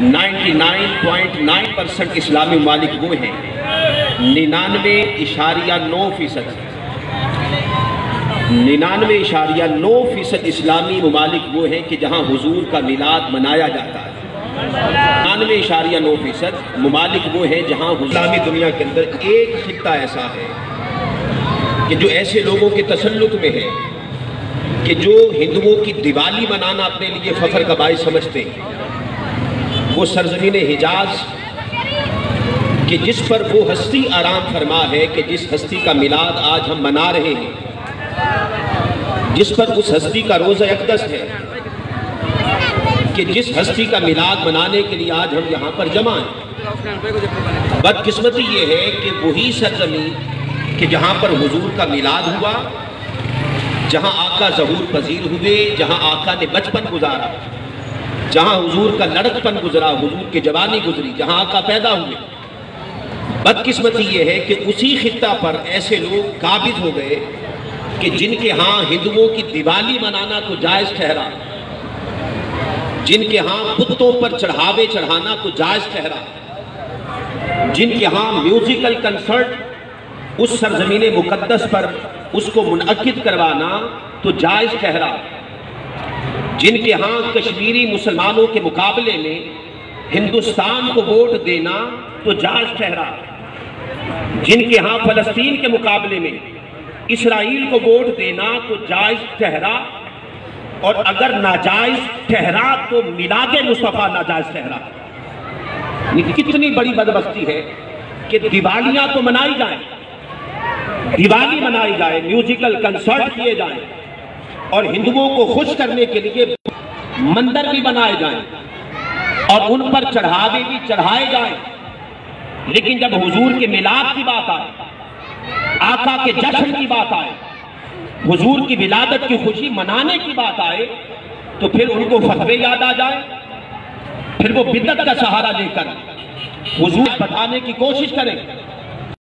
99.9% इस्लामी ममालिक वो हैं, 99.9% इस्लामी ममालिक वो हैं कि जहाँ हुजूर का मिलाद मनाया जाता है। 99.9% ममालिक वो हैं जहाँ इस्लामी दुनिया के अंदर एक खित्ता ऐसा है कि जो ऐसे लोगों के तसल्लुत में है कि जो हिंदुओं की दिवाली मनाना अपने लिए फख्र का बाइस समझते हैं। वो सरजमीन हिजाज कि जिस पर वो हस्ती आराम फरमा है कि जिस हस्ती का मिलाद आज हम मना रहे हैं, जिस पर उस हस्ती का रोज़ा अक़दस है, कि जिस हस्ती का मिलाद मनाने के लिए आज हम यहाँ पर जमा हैं। बदकिस्मती ये है कि वही सरजमीन कि जहाँ पर हुजूर का मिलाद हुआ, जहाँ आका ज़हूर पजीर हुए, जहाँ आका ने बचपन गुजारा, जहाँ हुजूर का लड़कपन गुजरा, हुजूर की जवानी गुजरी, जहाँ आका पैदा हुए, बदकिस्मती ये है कि उसी खित्ता पर ऐसे लोग काबिज हो गए कि जिनके यहाँ हिंदुओं की दिवाली मनाना तो जायज़ ठहरा, जिनके यहाँ बुतों पर चढ़ावे चढ़ाना तो जायज़ ठहरा, जिनके यहाँ म्यूजिकल कंसर्ट उस सरजमीन मुकद्दस पर उसको मुनअक्किद करवाना तो जायज़ ठहरा, जिनके यहाँ कश्मीरी मुसलमानों के मुकाबले में हिंदुस्तान को वोट देना तो जायज़ ठहरा, जिनके यहाँ फ़लस्तीन के मुकाबले में इसराइल को वोट देना तो जायज़ ठहरा, और अगर नाजायज़ ठहरा तो मिलादे मुस्तफ़ा नाजायज़ ठहरा। कितनी बड़ी बदबख्ती है कि दिवालियाँ तो मनाई जाए, दिवाली मनाई जाए, म्यूजिकल कंसर्ट किए जाएं और हिंदुओं को खुश करने के लिए मंदिर भी बनाए जाएं और उन पर चढ़ावे भी चढ़ाए जाएं, लेकिन जब हुजूर के मिलाद की बात आए, आका के जश्न की बात आए, हुजूर की विलादत की खुशी मनाने की बात आए, तो फिर उनको फतवे याद आ जाए, फिर वो बिदअत का सहारा लेकर हुजूर बताने की कोशिश करें